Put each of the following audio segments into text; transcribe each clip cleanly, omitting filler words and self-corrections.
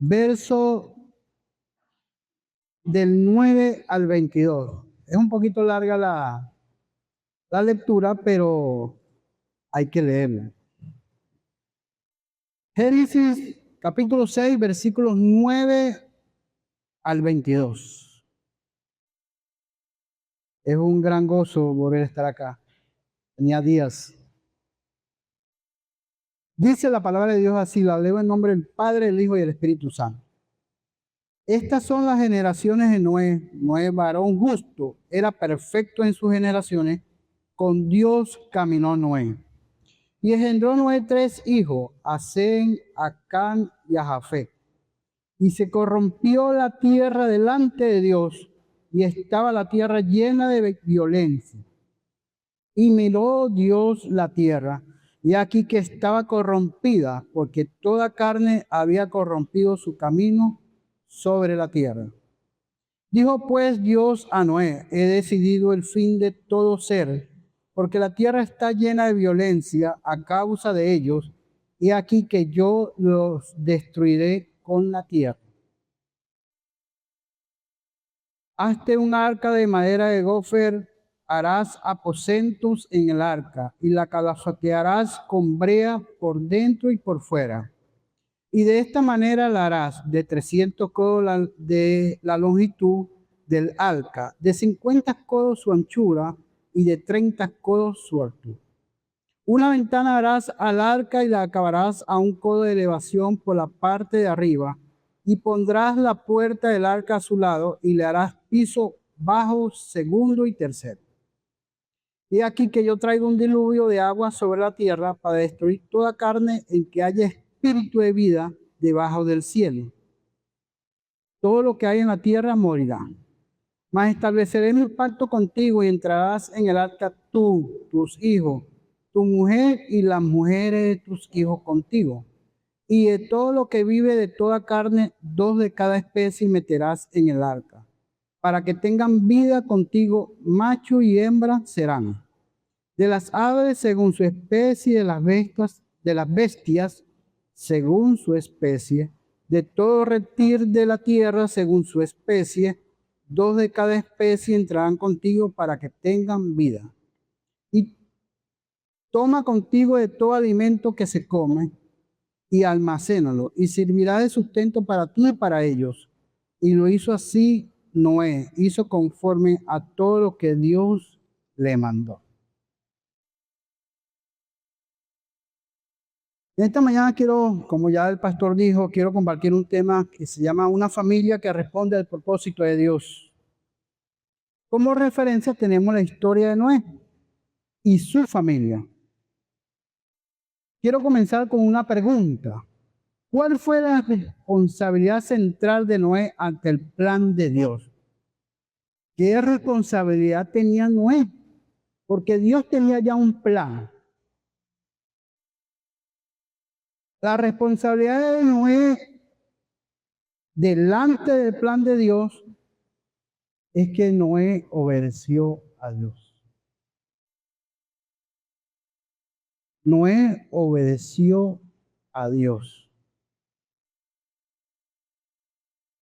verso del 9 al 22. Es un poquito larga la lectura, pero hay que leerla. Génesis capítulo 6, versículos 9 al 22. Es un gran gozo volver a estar acá. Tenía días. Dice la palabra de Dios así, la leo en nombre del Padre, el Hijo y el Espíritu Santo. Estas son las generaciones de Noé. Noé, varón justo, era perfecto en sus generaciones. Con Dios caminó Noé. Y engendró Noé 3 hijos, a Sem, a Cam y a Jafet. Y se corrompió la tierra delante de Dios, y estaba la tierra llena de violencia. Y miró Dios la tierra, y aquí que estaba corrompida, porque toda carne había corrompido su camino sobre la tierra. Dijo pues Dios a Noé: he decidido el fin de todo ser, porque la tierra está llena de violencia a causa de ellos, y aquí que yo los destruiré con la tierra. Hazte un arca de madera de gofer, harás aposentos en el arca, y la calafatearás con brea por dentro y por fuera. Y de esta manera la harás de 300 codos de la longitud del arca, de 50 codos su anchura y de 30 codos su altura. Una ventana harás al arca y la acabarás a un codo de elevación por la parte de arriba, y pondrás la puerta del arca a su lado y le harás piso bajo, segundo y tercero. Y aquí que yo traigo un diluvio de agua sobre la tierra para destruir toda carne en que haya espíritu de vida debajo del cielo. Todo lo que hay en la tierra morirá. Mas estableceré mi pacto contigo y entrarás en el arca tú, tus hijos, tu mujer y las mujeres de tus hijos contigo. Y de todo lo que vive de toda carne, 2 de cada especie meterás en el arca, para que tengan vida contigo, macho y hembra serán. De las aves según su especie, de las bestias según su especie, de todo reptil de la tierra según su especie, 2 de cada especie entrarán contigo para que tengan vida. Y toma contigo de todo alimento que se come y almacénalo, y servirá de sustento para ti y para ellos. Y lo hizo así Noé, hizo conforme a todo lo que Dios le mandó. Esta mañana quiero, como ya el pastor dijo, quiero compartir un tema que se llama una familia que responde al propósito de Dios. Como referencia tenemos la historia de Noé y su familia. Quiero comenzar con una pregunta. ¿Cuál fue la responsabilidad central de Noé ante el plan de Dios? ¿Qué responsabilidad tenía Noé? Porque Dios tenía ya un plan. La responsabilidad de Noé delante del plan de Dios es que Noé obedeció a Dios. Noé obedeció a Dios.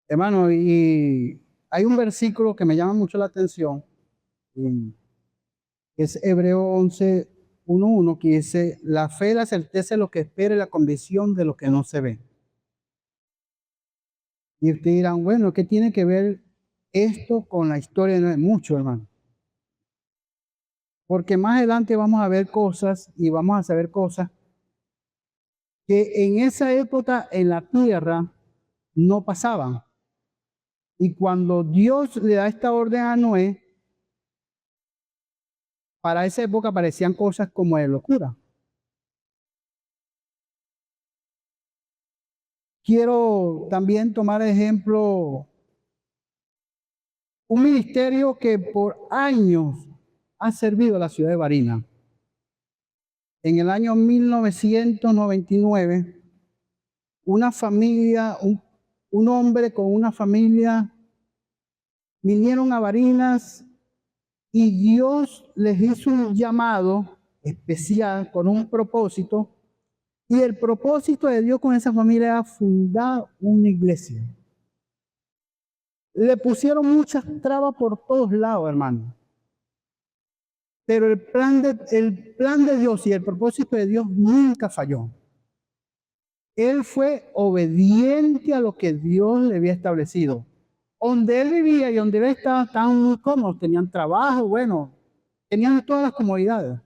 Hermano, y hay un versículo que me llama mucho la atención, que es Hebreo 11:1:1, que dice: la fe es la certeza de lo que espera y la convicción de lo que no se ve. Y ustedes dirán, bueno, ¿qué tiene que ver esto con la historia de Noé? Mucho, hermano. Porque más adelante vamos a ver cosas y vamos a saber cosas que en esa época en la tierra no pasaban. Y cuando Dios le da esta orden a Noé, para esa época parecían cosas como de locura. Quiero también tomar ejemplo un ministerio que por años ha servido a la ciudad de Barinas. En el año 1999, una familia, un hombre con una familia vinieron a Barinas y Dios les hizo un llamado especial con un propósito, Y el propósito de Dios con esa familia era fundar una iglesia. Le pusieron muchas trabas por todos lados, hermano. Pero el plan de Dios y el propósito de Dios nunca falló. Él fue obediente a lo que Dios le había establecido. Donde él vivía y donde él estaba estaban muy cómodos, tenían trabajo, bueno, tenían todas las comodidades.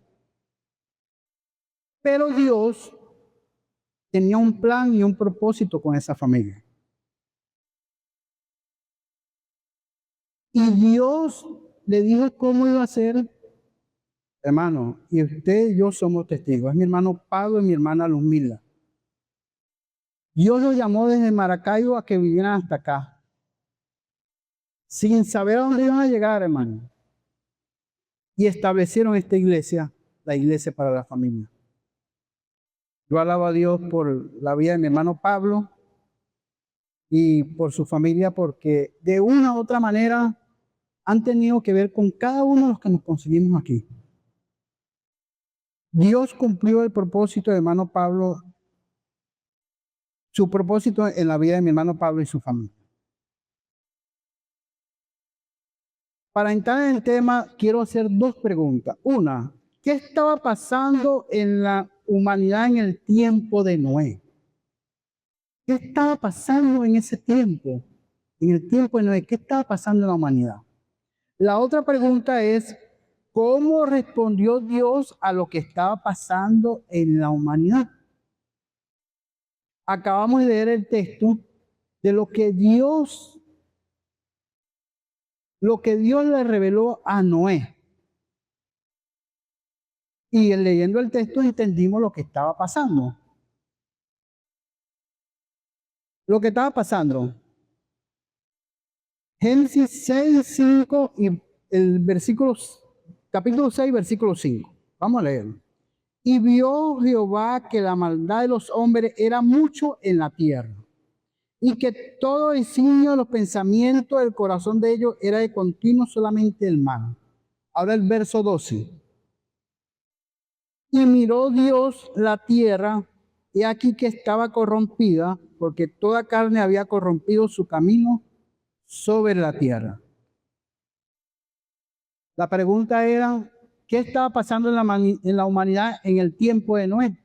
Pero Dios tenía un plan y un propósito con esa familia. Y Dios le dijo cómo iba a ser, hermano, y usted y yo somos testigos. Es mi hermano Pablo y mi hermana Luzmila. Dios los llamó desde Maracaibo a que vinieran hasta acá, sin saber a dónde iban a llegar, hermano. Y establecieron esta iglesia, la iglesia para la familia. Yo alabo a Dios por la vida de mi hermano Pablo y por su familia, porque de una u otra manera han tenido que ver con cada uno de los que nos conseguimos aquí. Dios cumplió el propósito de hermano Pablo, su propósito en la vida de mi hermano Pablo y su familia. Para entrar en el tema, quiero hacer dos preguntas. Una, ¿qué estaba pasando en la humanidad en el tiempo de Noé? ¿Qué estaba pasando en ese tiempo? En el tiempo de Noé, ¿qué estaba pasando en la humanidad? La otra pregunta es, ¿cómo respondió Dios a lo que estaba pasando en la humanidad? Acabamos de leer el texto de lo que Dios le reveló a Noé. Y leyendo el texto entendimos lo que estaba pasando. Lo que estaba pasando. Génesis 6, 5 y el capítulo 6, versículo 5. Vamos a leerlo. Y vio Jehová que la maldad de los hombres era mucho en la tierra, y que todo designio de los pensamientos del corazón de ellos era de continuo solamente el mal. Ahora el verso 12. Y miró Dios la tierra, y aquí que estaba corrompida, porque toda carne había corrompido su camino sobre la tierra. La pregunta era, ¿qué estaba pasando en la humanidad en el tiempo de Noé?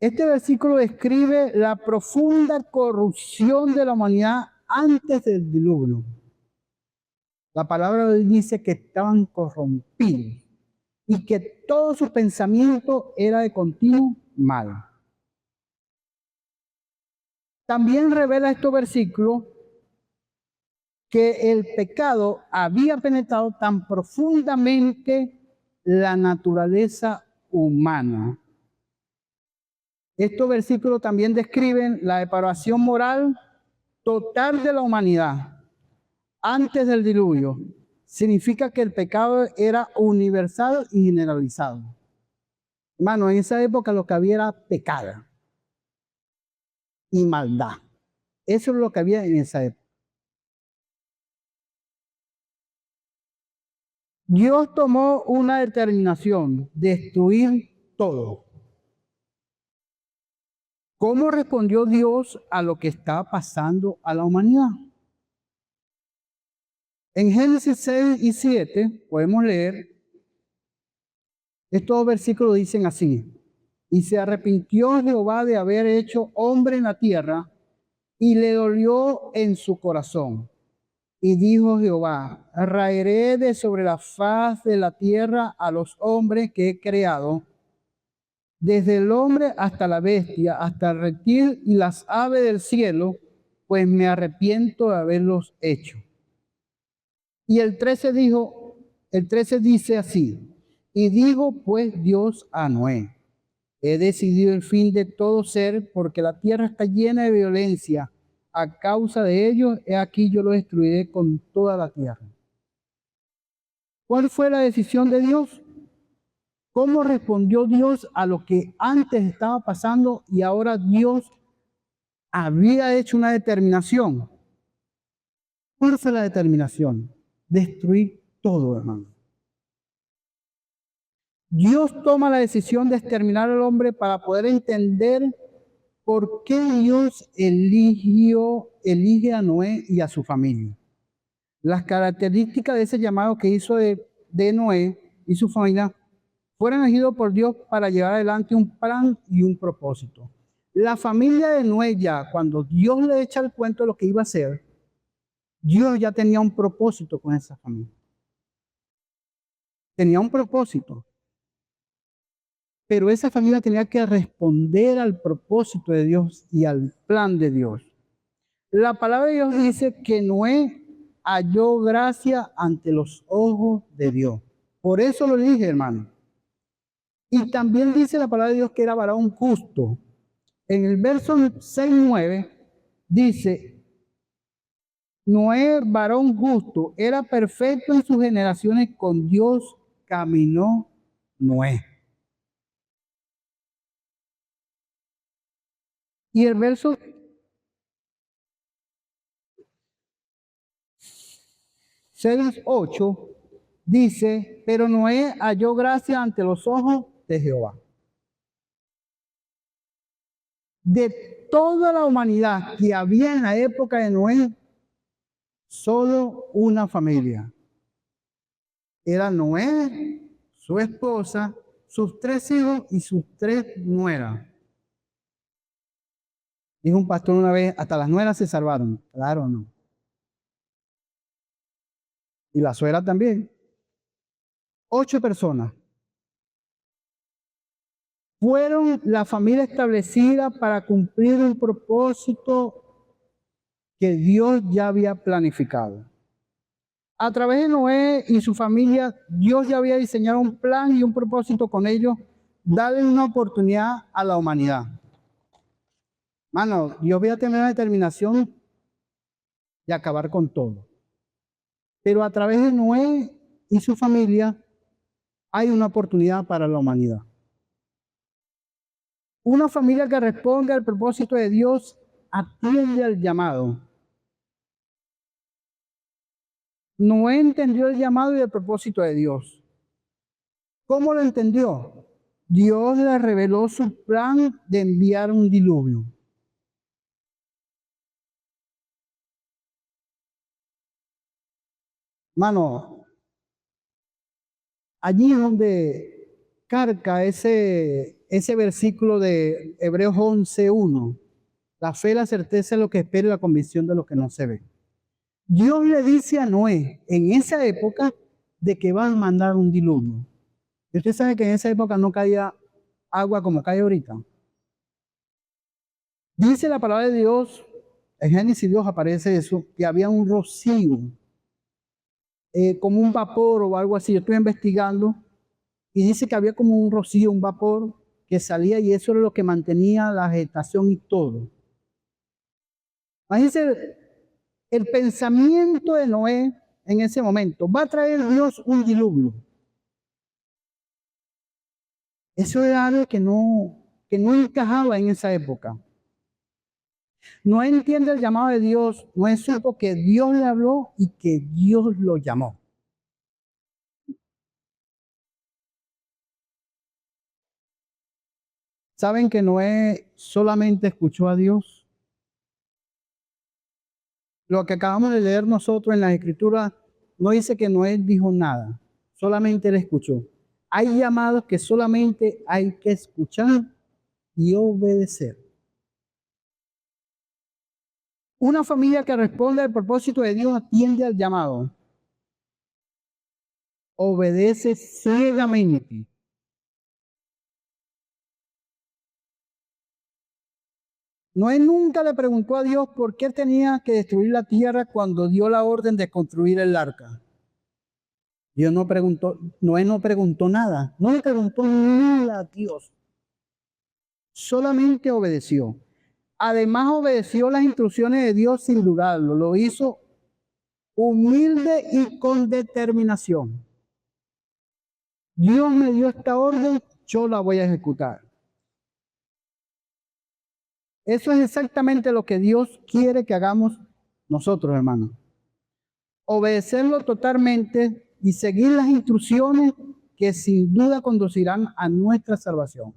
Este versículo describe la profunda corrupción de la humanidad antes del diluvio. La palabra de Dios dice que estaban corrompidos y que todo su pensamiento era de continuo mal. También revela estos versículos que el pecado había penetrado tan profundamente la naturaleza humana. Estos versículos también describen la depravación moral total de la humanidad antes del diluvio. Significa que el pecado era universal y generalizado. Hermano, en esa época lo que había era pecado y maldad. Eso es lo que había en esa época. Dios tomó una determinación, destruir todo. ¿Cómo respondió Dios a lo que estaba pasando a la humanidad? En Génesis 6 y 7 podemos leer, estos versículos dicen así: y se arrepintió Jehová de haber hecho hombre en la tierra, y le dolió en su corazón. Y dijo Jehová: raeré de sobre la faz de la tierra a los hombres que he creado, desde el hombre hasta la bestia, hasta el reptil y las aves del cielo, pues me arrepiento de haberlos hecho. Y el 13 dice así: y dijo pues Dios a Noé: he decidido el fin de todo ser, porque la tierra está llena de violencia. A causa de ellos, he aquí yo lo destruiré con toda la tierra. ¿Cuál fue la decisión de Dios? ¿Cómo respondió Dios a lo que antes estaba pasando y ahora Dios había hecho una determinación? ¿Cuál fue la determinación? Destruir todo, hermano. Dios toma la decisión de exterminar al hombre para poder entender por qué Dios elige a Noé y a su familia. Las características de ese llamado que hizo de Noé y su familia fueron elegidos por Dios para llevar adelante un plan y un propósito. La familia de Noé ya, cuando Dios le echa el cuento de lo que iba a hacer, Dios ya tenía un propósito con esa familia. Tenía un propósito. Pero esa familia tenía que responder al propósito de Dios y al plan de Dios. La palabra de Dios dice que Noé halló gracia ante los ojos de Dios. Por eso lo dije, hermano. Y también dice la palabra de Dios que era varón justo. En el verso 6-9 dice, Noé, varón justo, era perfecto en sus generaciones, con Dios caminó Noé. Y el verso 6:8 dice, pero Noé halló gracia ante los ojos de Jehová. De toda la humanidad que había en la época de Noé, solo una familia. Era Noé, su esposa, sus 3 hijos y sus 3 nueras. Dijo un pastor una vez, hasta las nueras se salvaron. Claro o no. Y la suegra también. 8 personas. Fueron la familia establecida para cumplir un propósito que Dios ya había planificado. A través de Noé y su familia, Dios ya había diseñado un plan y un propósito con ellos, darle una oportunidad a la humanidad. Mano, Dios había tenido la determinación de acabar con todo. Pero a través de Noé y su familia hay una oportunidad para la humanidad. Una familia que responde al propósito de Dios atiende al llamado. Noé entendió el llamado y el propósito de Dios. ¿Cómo lo entendió? Dios le reveló su plan de enviar un diluvio. Mano, allí es donde carga ese versículo de Hebreos 11:1. La fe, la certeza de lo que espera y la convicción de lo que no se ve. Dios le dice a Noé en esa época de que van a mandar un diluvio. Y usted sabe que en esa época no caía agua como cae ahorita. Dice la palabra de Dios, en Génesis 2 aparece eso, que había un rocío, como un vapor o algo así. Yo estoy investigando y dice que había como un rocío, un vapor que salía y eso era lo que mantenía la vegetación y todo. Imagínense el pensamiento de Noé en ese momento. Va a traer Dios un diluvio. Eso era algo que no encajaba en esa época. No entiende el llamado de Dios, no es algo que Dios le habló y que Dios lo llamó. ¿Saben que Noé solamente escuchó a Dios? Lo que acabamos de leer nosotros en las Escrituras no dice que Noé dijo nada, solamente él escuchó. Hay llamados que solamente hay que escuchar y obedecer. Una familia que responde al propósito de Dios atiende al llamado. Obedece ciegamente. Noé nunca le preguntó a Dios por qué tenía que destruir la tierra cuando dio la orden de construir el arca. Dios no preguntó, Noé no preguntó nada, no le preguntó nada a Dios. Solamente obedeció. Además obedeció las instrucciones de Dios sin dudarlo. Lo hizo humilde y con determinación. Dios me dio esta orden, yo la voy a ejecutar. Eso es exactamente lo que Dios quiere que hagamos nosotros, hermanos. Obedecerlo totalmente y seguir las instrucciones que sin duda conducirán a nuestra salvación.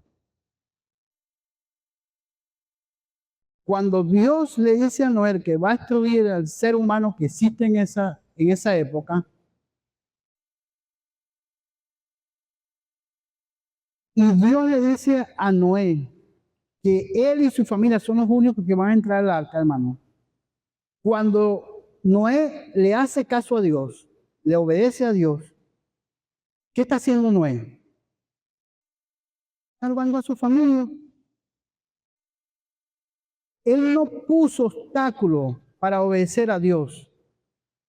Cuando Dios le dice a Noé que va a destruir al ser humano que existe en esa época, y Dios le dice a Noé que él y su familia son los únicos que van a entrar al arca, hermano. Cuando Noé le hace caso a Dios, le obedece a Dios, ¿qué está haciendo Noé? Salvando a su familia. Él no puso obstáculo para obedecer a Dios,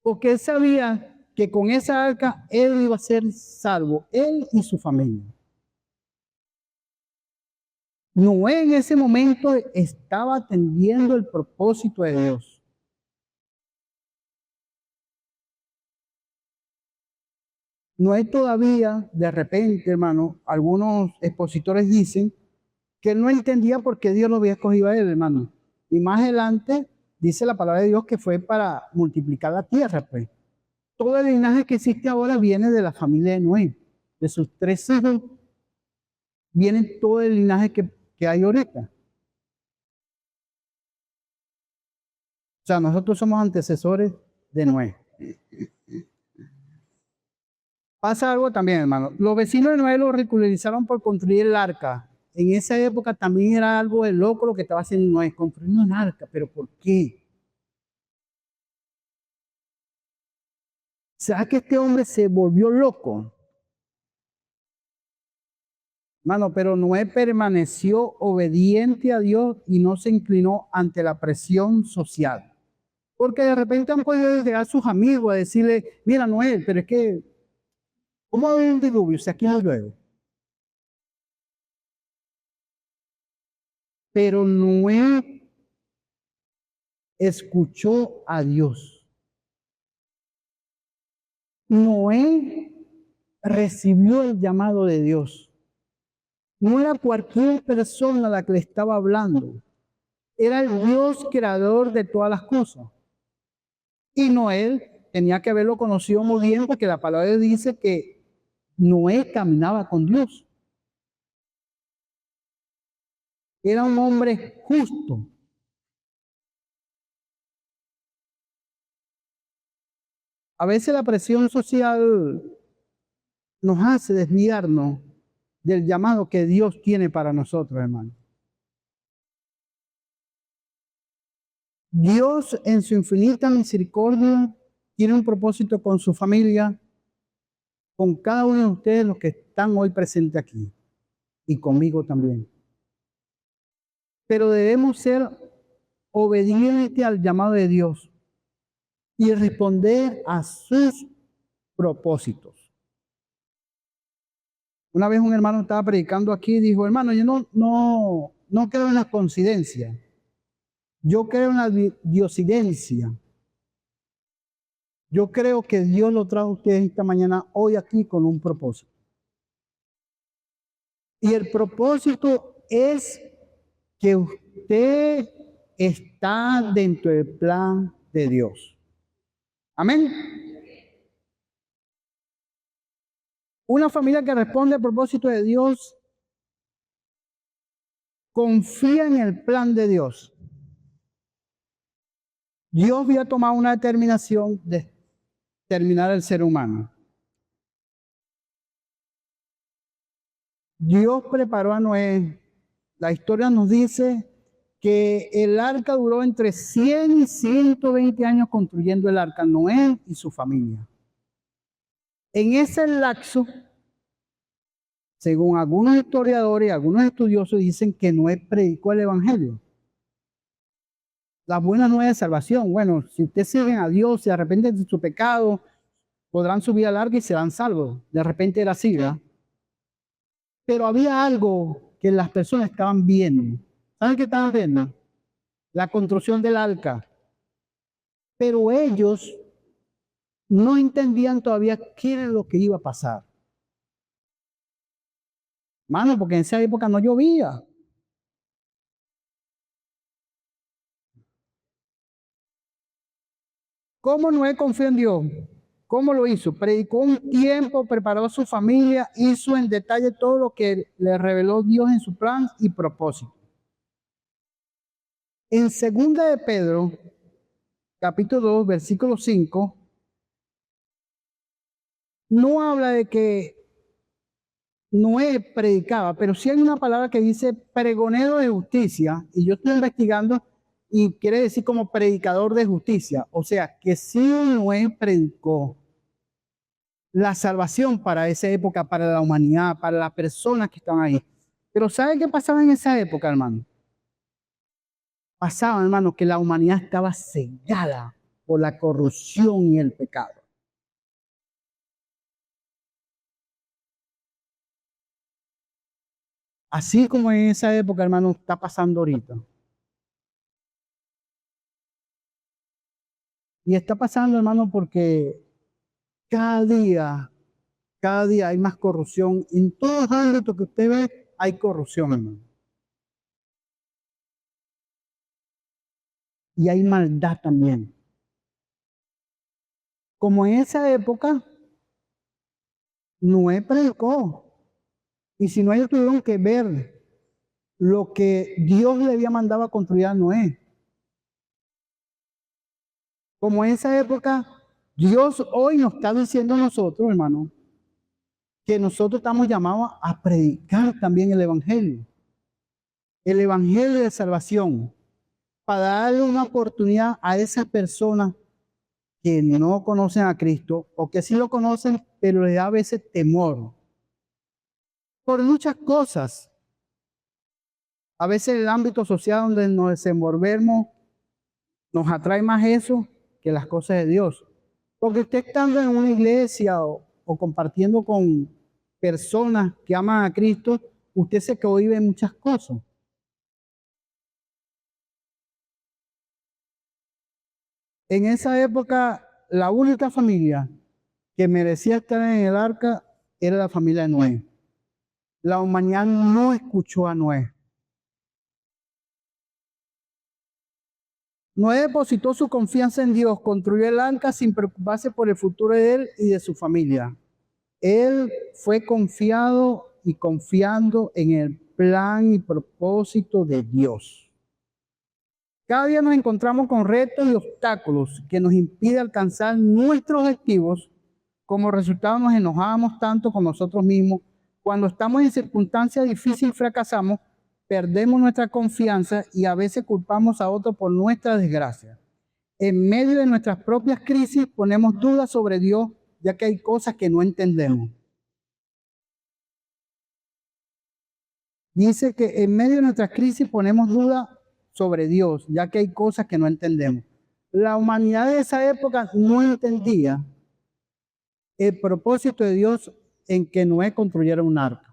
porque él sabía que con esa arca él iba a ser salvo, él y su familia. Noé en ese momento estaba atendiendo el propósito de Dios. Noé todavía, de repente, hermano, algunos expositores dicen que él no entendía por qué Dios lo había escogido a él, hermano. Y más adelante dice la palabra de Dios que fue para multiplicar la tierra, pues. Todo el linaje que existe ahora viene de la familia de Noé. De sus 3 hijos viene todo el linaje que hay ahorita. O sea, nosotros somos antecesores de Noé. Pasa algo también, hermano. Los vecinos de Noé lo ridiculizaron por construir el arca. En esa época también era algo de loco lo que estaba haciendo Noé, construyendo un arca. ¿Pero por qué? ¿Será que este hombre se volvió loco? Mano, pero Noé permaneció obediente a Dios y no se inclinó ante la presión social. Porque de repente han podido llegar sus amigos a decirle, mira Noé, pero es que, ¿cómo va a haber un diluvio si aquí no llueve? Pero Noé escuchó a Dios. Noé recibió el llamado de Dios. No era cualquier persona la que le estaba hablando. Era el Dios creador de todas las cosas. Y Noé tenía que haberlo conocido muy bien porque la palabra dice que Noé caminaba con Dios. Era un hombre justo. A veces la presión social nos hace desviarnos del llamado que Dios tiene para nosotros, hermano. Dios en su infinita misericordia tiene un propósito con su familia, con cada uno de ustedes los que están hoy presentes aquí y conmigo también. Pero debemos ser obedientes al llamado de Dios y responder a sus propósitos. Una vez un hermano estaba predicando aquí y dijo, hermano, yo no creo en la coincidencia, yo creo en la diosidencia. Yo creo que Dios lo trajo a ustedes esta mañana, hoy aquí, con un propósito. Y el propósito es que usted está dentro del plan de Dios. Amén. Una familia que responde al propósito de Dios confía en el plan de Dios. Dios había tomado una determinación de terminar el ser humano. Dios preparó a Noé. La historia nos dice que el arca duró entre 100 y 120 años construyendo el arca, Noé y su familia. En ese lapso, según algunos historiadores y algunos estudiosos, dicen que Noé predicó el evangelio. Las buenas nuevas de salvación. Bueno, si ustedes sirven a Dios, se arrepienten de su pecado, podrán subir al arca y serán salvos. De repente era así, ¿verdad? Pero había algo que las personas estaban viendo. ¿Saben qué estaban viendo? La construcción del arca. Pero ellos no entendían todavía qué era lo que iba a pasar. Mano, porque en esa época no llovía. ¿Cómo Noé confió en Dios? ¿Cómo lo hizo? Predicó un tiempo, preparó a su familia, hizo en detalle todo lo que le reveló Dios en su plan y propósito. En 2 de Pedro, capítulo 2, versículo 5, no habla de que Noé predicaba, pero sí hay una palabra que dice pregonero de justicia, y yo estoy investigando y quiere decir como predicador de justicia. O sea, que sí Noé predicó la salvación para esa época, para la humanidad, para las personas que estaban ahí. Pero ¿sabe qué pasaba en esa época, hermano? Pasaba, hermano, que la humanidad estaba cegada por la corrupción y el pecado. Así como en esa época, hermano, está pasando ahorita. Y está pasando, hermano, porque cada día, cada día hay más corrupción. En todos los ámbitos que usted ve, hay corrupción, hermano. Y hay maldad también. Como en esa época, Noé predicó. Y si no, ellos tuvieron que ver lo que Dios le había mandado a construir a Noé. Como en esa época, Dios hoy nos está diciendo a nosotros, hermano, que nosotros estamos llamados a predicar también el evangelio de salvación, para darle una oportunidad a esas personas que no conocen a Cristo o que sí lo conocen, pero les da a veces temor por muchas cosas. A veces el ámbito social donde nos desenvolvemos nos atrae más eso que las cosas de Dios. Porque usted estando en una iglesia o compartiendo con personas que aman a Cristo, usted se cohíbe en muchas cosas. En esa época, la única familia que merecía estar en el arca era la familia de Noé. La humanidad no escuchó a Noé. Noé depositó su confianza en Dios, construyó el arca sin preocuparse por el futuro de él y de su familia. Él fue confiado y confiando en el plan y propósito de Dios. Cada día nos encontramos con retos y obstáculos que nos impiden alcanzar nuestros objetivos. Como resultado nos enojamos tanto con nosotros mismos. Cuando estamos en circunstancias difíciles y fracasamos, perdemos nuestra confianza y a veces culpamos a otros por nuestra desgracia. En medio de nuestras propias crisis ponemos dudas sobre Dios, ya que hay cosas que no entendemos. Dice que en medio de nuestras crisis ponemos dudas sobre Dios, ya que hay cosas que no entendemos. La humanidad de esa época no entendía el propósito de Dios en que Noé construyera un arca.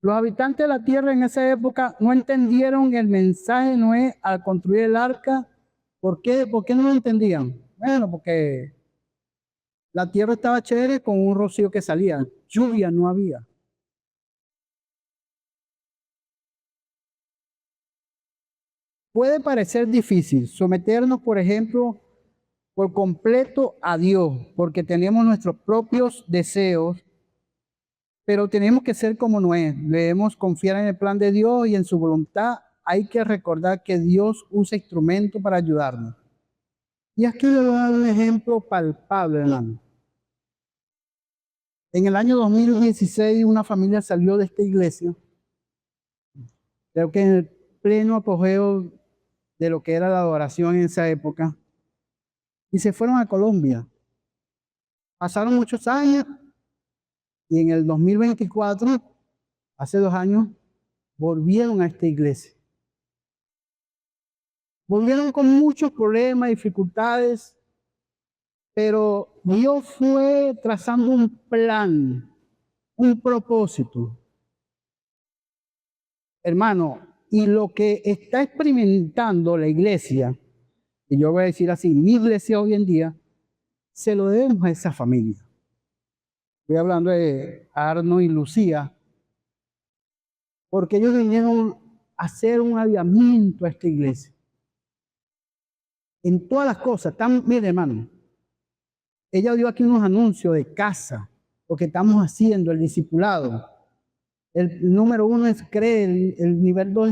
Los habitantes de la tierra en esa época no entendieron el mensaje de Noé al construir el arca. ¿Por qué? ¿Por qué no lo entendían? Bueno, porque la tierra estaba chévere con un rocío que salía. Lluvia no había. Puede parecer difícil someternos, por ejemplo, por completo a Dios, porque tenemos nuestros propios deseos, pero tenemos que ser como Noé. Debemos confiar en el plan de Dios y en su voluntad. Hay que recordar que Dios usa instrumentos para ayudarnos. Y aquí le voy a dar un ejemplo palpable, hermano. En el año 2016, una familia salió de esta iglesia, creo que en el pleno apogeo de lo que era la adoración en esa época, y se fueron a Colombia. Pasaron muchos años y en el 2024, hace 2 años, volvieron a esta iglesia. Volvieron con muchos problemas, dificultades, pero Dios fue trazando un plan, un propósito. Hermano, y lo que está experimentando la iglesia, y yo voy a decir así, mi iglesia hoy en día, se lo debemos a esa familia. Estoy hablando de Arno y Lucía, porque ellos vinieron a hacer un avivamiento a esta iglesia. en todas las cosas. Mire, hermano, ella dio aquí unos anuncios de casa, lo que estamos haciendo, el discipulado. El número 1 es cree, el nivel 2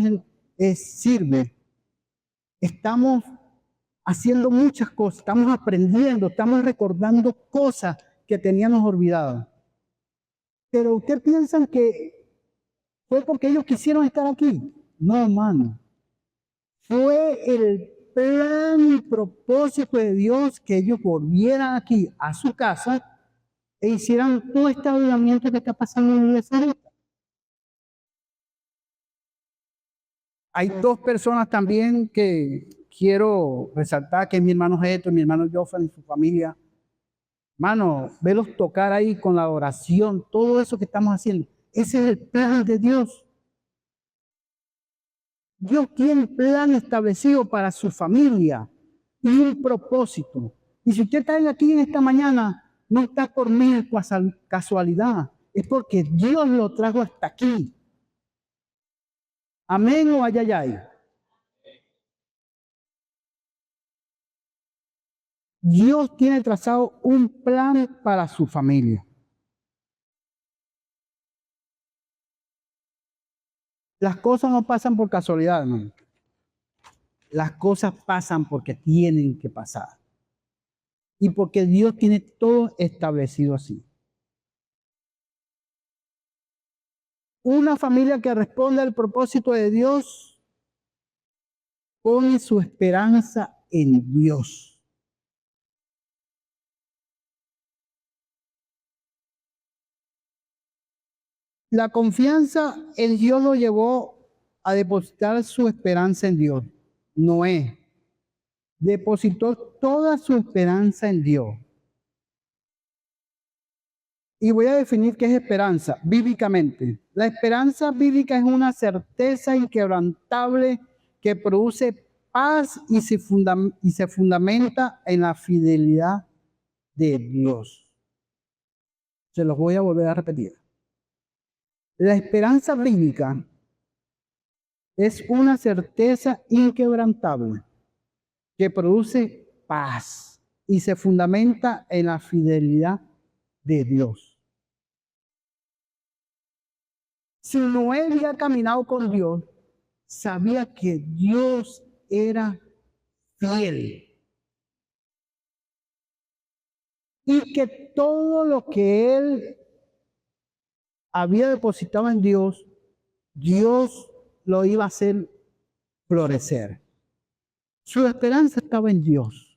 es sirve. Estamos haciendo muchas cosas, estamos aprendiendo, estamos recordando cosas que teníamos olvidadas. Pero ustedes piensan que fue porque ellos quisieron estar aquí. No, hermano. Fue el plan y propósito de Dios que ellos volvieran aquí a su casa e hicieran todo este avivamiento que está pasando en la iglesia. Hay dos personas también que quiero resaltar, que es mi hermano Geto, mi hermano Joffrey y su familia. Hermano, velos tocar ahí con la oración, todo eso que estamos haciendo. Ese es el plan de Dios. Dios tiene un plan establecido para su familia y un propósito. Y si usted está aquí en esta mañana, no está por mera casualidad, es porque Dios lo trajo hasta aquí. Amén o ayayay. Dios tiene trazado un plan para su familia. Las cosas no pasan por casualidad, hermano. Las cosas pasan porque tienen que pasar. Y porque Dios tiene todo establecido así. Una familia que responde al propósito de Dios pone su esperanza en Dios. La confianza en Dios lo llevó a depositar su esperanza en Dios. Noé depositó toda su esperanza en Dios. Y voy a definir qué es esperanza bíblicamente. La esperanza bíblica es una certeza inquebrantable que produce paz y se fundamenta en la fidelidad de Dios. Se los voy a volver a repetir. La esperanza bíblica es una certeza inquebrantable que produce paz y se fundamenta en la fidelidad de Dios. Si Noé había caminado con Dios, sabía que Dios era fiel y que todo lo que él había depositado en Dios, Dios lo iba a hacer florecer. Su esperanza estaba en Dios.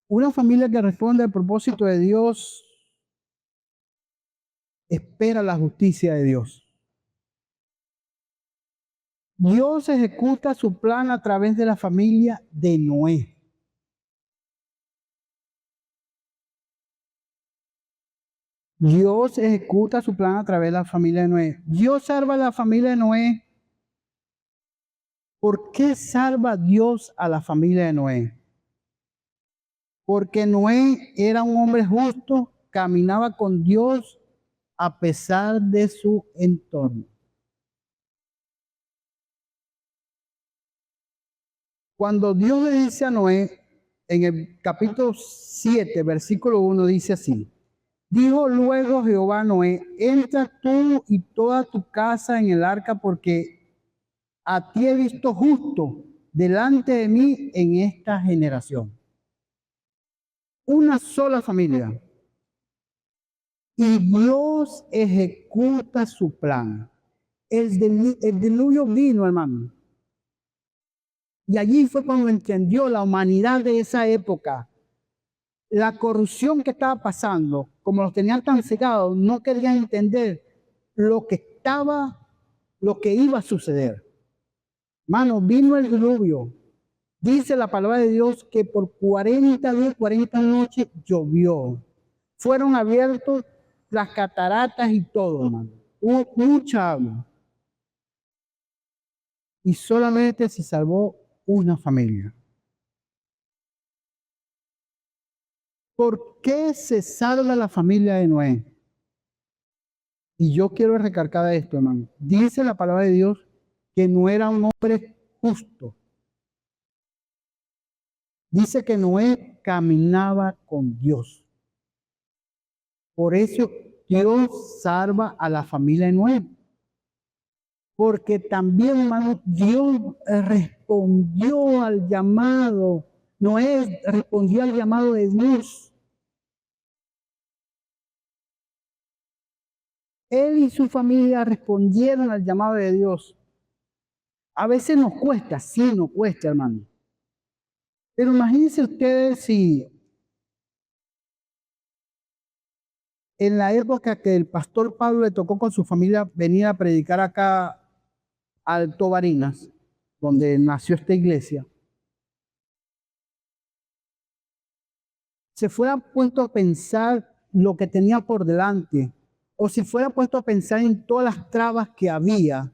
Una familia que responde al propósito de Dios espera la justicia de Dios. Dios ejecuta su plan a través de la familia de Noé. Dios ejecuta su plan a través de la familia de Noé. Dios salva a la familia de Noé. ¿Por qué salva Dios a la familia de Noé? Porque Noé era un hombre justo, caminaba con Dios a pesar de su entorno. Cuando Dios le dice a Noé, en el capítulo 7, versículo 1, dice así: dijo luego Jehová a Noé, entra tú y toda tu casa en el arca, porque a ti he visto justo delante de mí en esta generación. Una sola familia. Y Dios ejecuta su plan. El diluvio vino, hermano. Y allí fue cuando entendió la humanidad de esa época. La corrupción que estaba pasando, como los tenían tan cegados, no querían entender lo que iba a suceder. Hermano, vino el diluvio. Dice la palabra de Dios que por 40 días, 40 noches llovió. Fueron abiertos las cataratas y todo, hermano. Hubo mucha agua. Y solamente se salvó una familia. ¿Por qué se salva la familia de Noé? Y yo quiero recalcar esto, hermano. Dice la palabra de Dios que no era un hombre justo. Dice que Noé caminaba con Dios. Por eso Dios salva a la familia de Noé. Porque también, hermano, Dios respondió al llamado. Noé respondió al llamado de Dios. Él y su familia respondieron al llamado de Dios. A veces nos cuesta, sí nos cuesta, hermano. Pero imagínense ustedes si en la época que el pastor Pablo le tocó con su familia venir a predicar acá a Alto Barinas, donde nació esta iglesia, se fuera puesto a pensar lo que tenía por delante, o si fuera puesto a pensar en todas las trabas que había,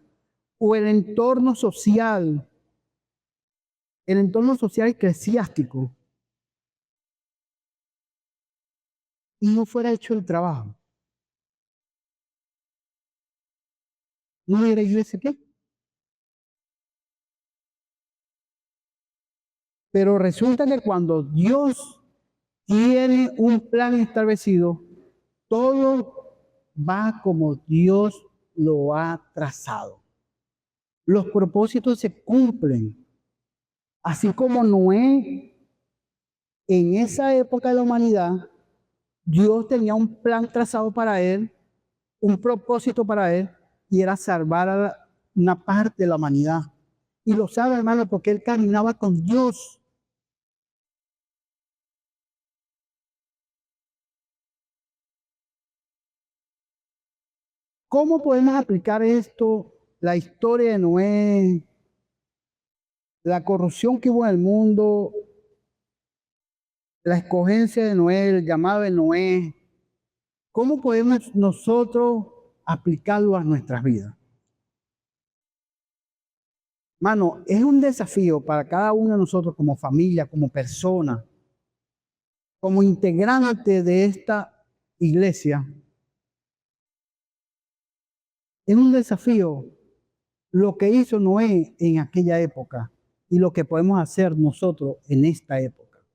o el entorno social eclesiástico, y no fuera hecho el trabajo, ¿no hubiera iglesia aquí? Pero resulta que cuando Dios tiene un plan establecido, todo va como Dios lo ha trazado. Los propósitos se cumplen. Así como Noé, en esa época de la humanidad, Dios tenía un plan trazado para él, un propósito para él, y era salvar a una parte de la humanidad. Y lo sabe, hermano, porque él caminaba con Dios. ¿Cómo podemos aplicar esto, la historia de Noé, la corrupción que hubo en el mundo, la escogencia de Noé, el llamado de Noé? ¿Cómo podemos nosotros aplicarlo a nuestras vidas? Mano, es un desafío para cada uno de nosotros como familia, como persona, como integrante de esta iglesia. Es un desafío lo que hizo Noé en aquella época y lo que podemos hacer nosotros en esta época.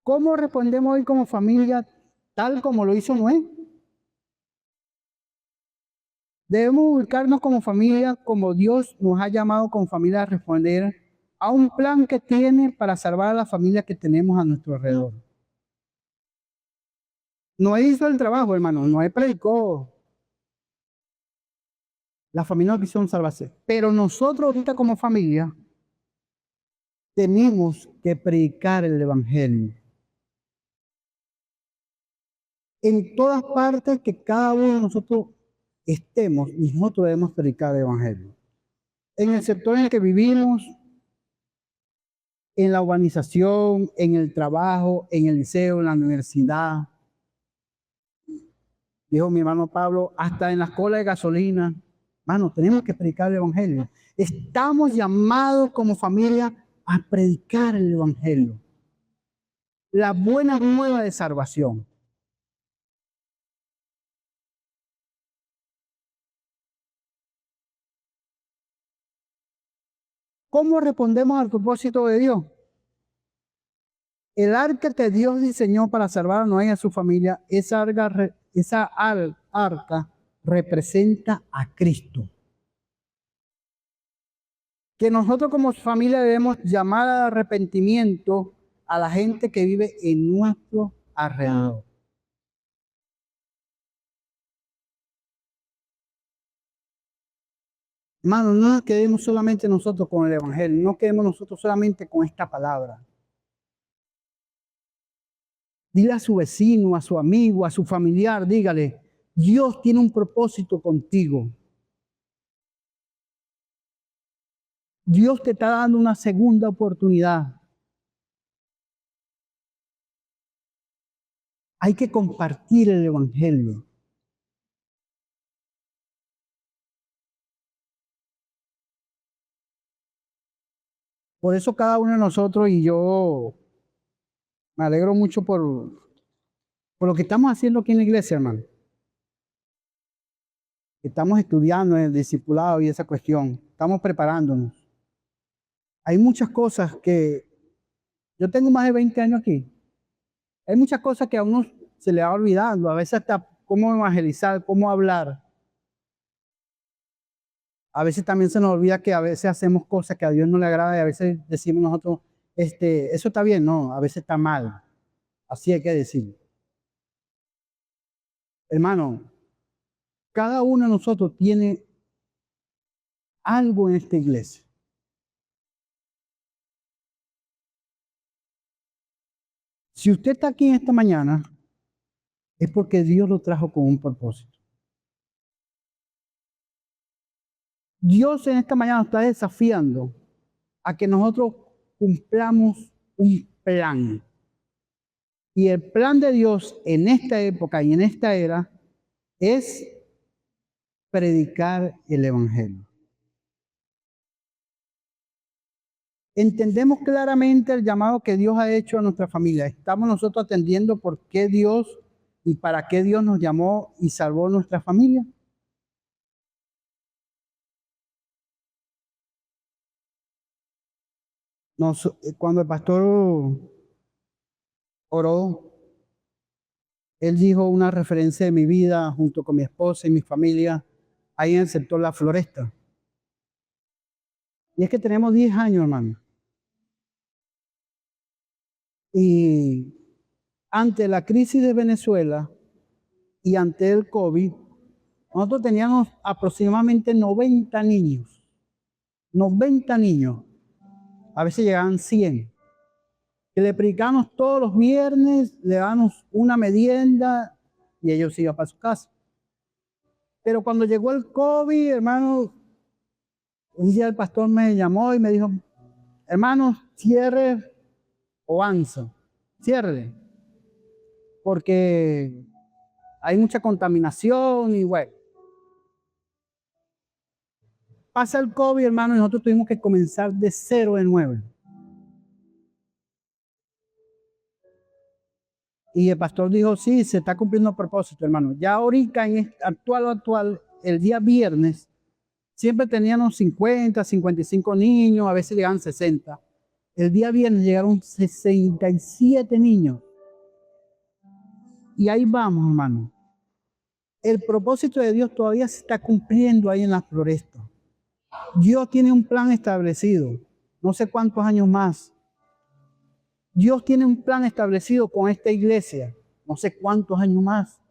¿Cómo respondemos hoy como familia tal como lo hizo Noé? Debemos ubicarnos como familia, como Dios nos ha llamado como familia a responder a un plan que tiene para salvar a la familia que tenemos a nuestro alrededor. Noé hizo el trabajo, hermano, Noé predicó, la familia no quisieron salvarse, pero nosotros ahorita como familia tenemos que predicar el evangelio. En todas partes que cada uno de nosotros estemos, nosotros debemos predicar el evangelio. En el sector en el que vivimos, en la urbanización, en el trabajo, en el liceo, en la universidad. Dijo mi hermano Pablo, hasta en las colas de gasolina. Hermano, tenemos que predicar el evangelio. Estamos llamados como familia a predicar el evangelio. La buena nueva de salvación. ¿Cómo respondemos al propósito de Dios? El arca que Dios diseñó para salvar a Noé y a su familia, arca representa a Cristo. Que nosotros como familia debemos llamar al arrepentimiento a la gente que vive en nuestro alrededor. Hermano, no nos quedemos solamente nosotros con el Evangelio, no quedemos nosotros solamente con esta palabra. Dile a su vecino, a su amigo, a su familiar, dígale, Dios tiene un propósito contigo. Dios te está dando una segunda oportunidad. Hay que compartir el Evangelio. Por eso cada uno de nosotros y yo Me alegro mucho por lo que estamos haciendo aquí en la iglesia, hermano. Estamos estudiando el discipulado y esa cuestión. Estamos preparándonos. Hay muchas cosas que yo tengo más de 20 años aquí. Hay muchas cosas que a uno se le va olvidando. A veces hasta cómo evangelizar, cómo hablar. A veces también se nos olvida que a veces hacemos cosas que a Dios no le agrada y a veces decimos nosotros, eso está bien, no, a veces está mal. Así hay que decirlo. Hermano, cada uno de nosotros tiene algo en esta iglesia. Si usted está aquí en esta mañana, es porque Dios lo trajo con un propósito. Dios en esta mañana nos está desafiando a que nosotros cumplamos un plan. Y el plan de Dios en esta época y en esta era es predicar el Evangelio. Entendemos claramente el llamado que Dios ha hecho a nuestra familia. Estamos nosotros atendiendo por qué Dios y para qué Dios nos llamó y salvó nuestra familia. Cuando el pastor oró, él dijo una referencia de mi vida junto con mi esposa y mi familia ahí en el sector La Floresta. Y es que tenemos 10 años, hermano. Y ante la crisis de Venezuela y ante el COVID, nosotros teníamos aproximadamente 90 niños. 90 niños. A veces llegaban 100. Que le predicamos todos los viernes, le damos una merienda y ellos iban para su casa. Pero cuando llegó el COVID, hermano, un día el pastor me llamó y me dijo, hermano, cierre o avanza, cierre, porque hay mucha contaminación y bueno. Pasa el COVID, hermano, y nosotros tuvimos que comenzar de 0 de nuevo. Y el pastor dijo, sí, se está cumpliendo el propósito, hermano. Ya ahorita, en actual, el día viernes, siempre teníamos 50, 55 niños, a veces llegaban 60. El día viernes llegaron 67 niños. Y ahí vamos, hermano. El propósito de Dios todavía se está cumpliendo ahí en la floresta. Dios tiene un plan establecido. No sé cuántos años más. Dios tiene un plan establecido con esta iglesia. No sé cuántos años más.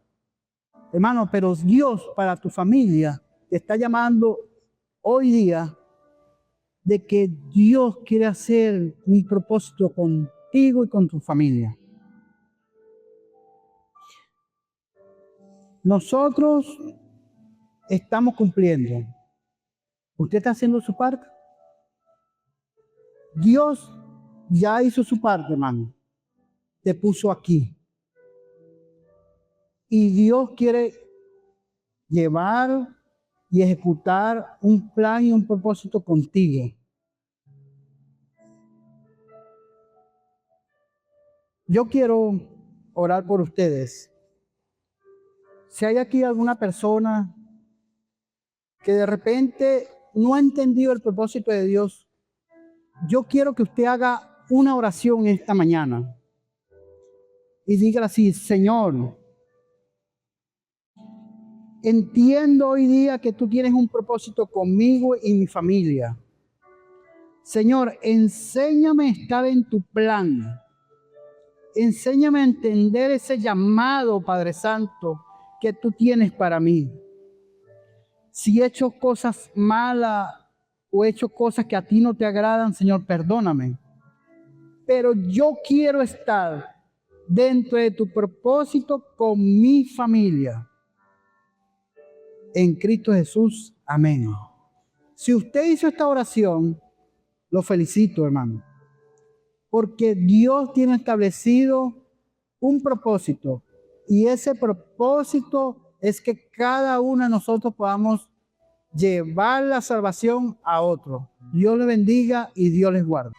Hermano, pero Dios para tu familia te está llamando hoy día de que Dios quiere hacer un propósito contigo y con tu familia. Nosotros estamos cumpliendo. ¿Usted está haciendo su parte? Dios ya hizo su parte, hermano. Te puso aquí. Y Dios quiere llevar y ejecutar un plan y un propósito contigo. Yo quiero orar por ustedes. Si hay aquí alguna persona que de repente no ha entendido el propósito de Dios, yo quiero que usted haga una oración esta mañana y diga así, Señor, entiendo hoy día que tú tienes un propósito conmigo y mi familia. Señor, enséñame a estar en tu plan. Enséñame a entender ese llamado, Padre Santo, que tú tienes para mí. Si he hecho cosas malas o he hecho cosas que a ti no te agradan, Señor, perdóname. Pero yo quiero estar dentro de tu propósito con mi familia. En Cristo Jesús, amén. Si usted hizo esta oración, lo felicito, hermano. Porque Dios tiene establecido un propósito. Y ese propósito es que cada uno de nosotros podamos llevar la salvación a otro. Dios les bendiga y Dios les guarde.